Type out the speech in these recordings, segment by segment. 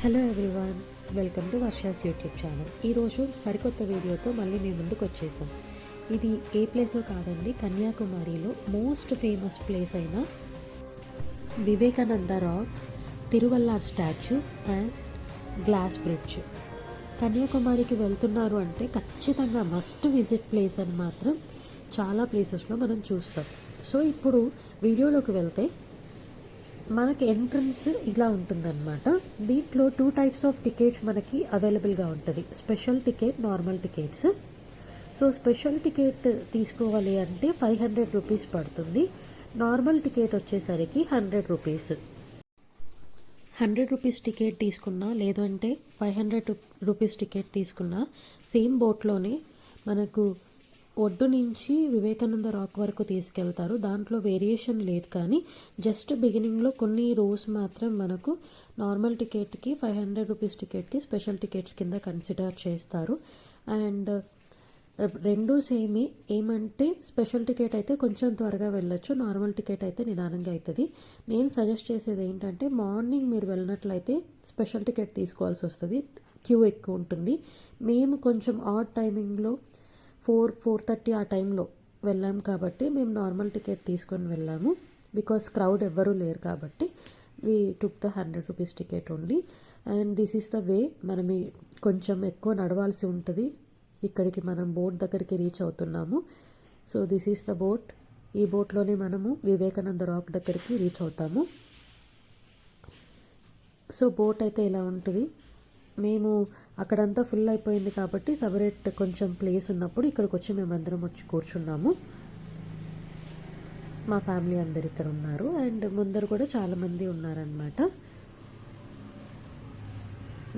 Hello everyone, welcome to Varsha's YouTube channel. ఈరోజు సరికొత్త వీడియోతో మళ్ళీ మీ ముందుకు వచ్చేసాం. ఇది ఏ ప్లేసో కాదండి, కన్యాకుమారిలో మోస్ట్ ఫేమస్ ప్లేస్ అయిన Vivekananda rock, Thiruvalluvar statue and glass bridge. కన్యాకుమారికి వెళ్తున్నారు అంటే ఖచ్చితంగా మస్ట్ విజిట్ ప్లేస్ అని మాత్రం చాలా ప్లేసెస్లో మనం చూస్తాం. సో ఇప్పుడు వీడియోలోకి వెళ్తే మనకి ఎంట్రన్స్ ఇలా ఉంటుందన్నమాట. దీంట్లో 2 టైప్స్ ఆఫ్ టికెట్స్ మనకి అవైలబుల్గా ఉంటుంది, special ticket, normal tickets. So special ticket తీసుకోవాలి అంటే 500 రూపీస్ పడుతుంది. నార్మల్ టికెట్ వచ్చేసరికి 100 రూపీస్. 100 రూపీస్ టికెట్ తీసుకున్నా లేదంటే 500 రూపీస్ టికెట్ తీసుకున్నా సేమ్ బోట్లోనే మనకు ఒడ్డు నుంచి వివేకానంద రాక్ వరకు తీసుకెళ్తారు. దాంట్లో వేరియేషన్ లేదు, కానీ జస్ట్ బిగినింగ్లో కొన్ని రోస్ మాత్రం మనకు నార్మల్ టికెట్కి 500 రూపీస్ టికెట్కి స్పెషల్ టికెట్స్ కింద కన్సిడర్ చేస్తారు. అండ్ రెండు సేమే. ఏమంటే స్పెషల్ టికెట్ అయితే కొంచెం త్వరగా వెళ్ళొచ్చు, నార్మల్ టికెట్ అయితే నిదానంగా అవుతుంది. నేను సజెస్ట్ చేసేది ఏంటంటే మార్నింగ్ మీరు వెళ్ళినట్లయితే స్పెషల్ టికెట్ తీసుకోవాల్సి వస్తుంది, క్యూ ఎక్కువ ఉంటుంది. మేము కొంచెం ఆడ్ టైమింగ్లో 4:30 ఆ టైంలో వెళ్ళాం కాబట్టి మేము నార్మల్ టికెట్ తీసుకొని వెళ్ళాము. బికాస్ క్రౌడ్ ఎవ్వరూ లేరు కాబట్టి we took the 100 rupees ticket only. And this is the way. మనం కొంచెం ఎక్కువ నడవాల్సి ఉంటుంది. ఇక్కడికి మనం బోట్ దగ్గరికి రీచ్ అవుతున్నాము. So this is the boat. ఈ బోట్లోనే మనము వివేకానంద రాక్ దగ్గరికి రీచ్ అవుతాము. సో బోట్ అయితే ఇలా ఉంటుంది. మేము అక్కడంతా ఫుల్ అయిపోయింది కాబట్టి సపరేట్ కొంచెం ప్లేస్ ఉన్నప్పుడు ఇక్కడికి వచ్చి మేమందరం వచ్చి కూర్చున్నాము. మా ఫ్యామిలీ అందరు ఇక్కడ ఉన్నారు అండ్ ముందర కూడా చాలామంది ఉన్నారనమాట.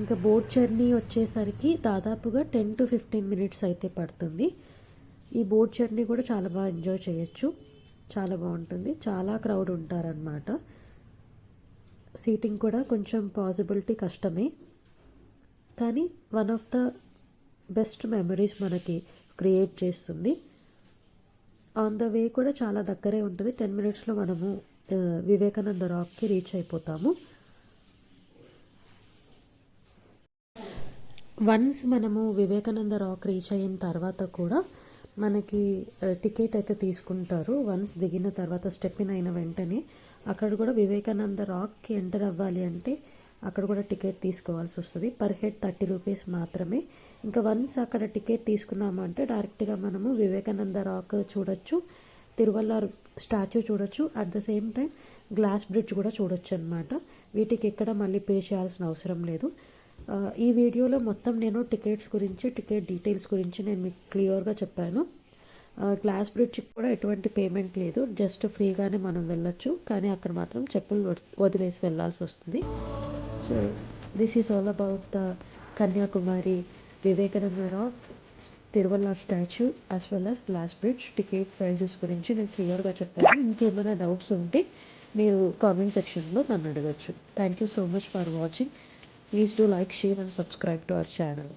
ఇంకా బోట్ జర్నీ వచ్చేసరికి దాదాపుగా 10 to 15 మినిట్స్ అయితే పడుతుంది. ఈ బోట్ జర్నీ కూడా చాలా బాగా ఎంజాయ్ చేయొచ్చు, చాలా బాగుంటుంది. చాలా క్రౌడ్ ఉంటారనమాట. సీటింగ్ కూడా కొంచెం పాసిబిలిటీ కష్టమే, కానీ one of the best memories మనకి క్రియేట్ చేస్తుంది. ఆన్ ద వే కూడా చాలా దగ్గరే ఉంటుంది. 10 మినిట్స్లో మనము వివేకానంద రాక్కి రీచ్ అయిపోతాము. వన్స్ మనము వివేకానంద రాక్ రీచ్ అయిన తర్వాత కూడా మనకి టికెట్ అయితే తీసుకుంటారు. వన్స్ దిగిన తర్వాత స్టెప్ ఇన్ అయిన వెంటనే అక్కడ కూడా వివేకానంద రాక్కి ఎంటర్ అవ్వాలి అంటే అక్కడ కూడా టికెట్ తీసుకోవాల్సి వస్తుంది. పర్ హెడ్ 30 రూపీస్ మాత్రమే. ఇంకా వన్స్ అక్కడ టికెట్ తీసుకున్నాము అంటే డైరెక్ట్గా మనము వివేకానంద రాక్ చూడొచ్చు, తిరువల్లార్ స్టాచ్యూ చూడొచ్చు, at the same time glass bridge కూడా చూడొచ్చు అనమాట. వీటికి ఎక్కడ మళ్ళీ పే చేయాల్సిన అవసరం లేదు. ఈ వీడియోలో మొత్తం నేను టికెట్స్ గురించి, టికెట్ డీటెయిల్స్ గురించి నేను మీకు క్లియర్గా చెప్పాను. గ్లాస్ బ్రిడ్జ్కి కూడా ఎటువంటి పేమెంట్ లేదు, జస్ట్ ఫ్రీగానే మనం వెళ్ళొచ్చు. కానీ అక్కడ మాత్రం చెప్పులు వదిలేసి వెళ్ళాల్సి వస్తుంది. So this is all about the Kanyakumari Vivekananda rock, Thiruvalluvar statue as well as glass bridge. Ticket prices గురించి నేను క్లియర్గా చెప్పాను. ఇంకేమైనా డౌట్స్ ఉంటే మీరు కామెంట్ సెక్షన్లో నన్ను అడగచ్చు. Thank you so much for watching. Please do like, share and subscribe to our channel.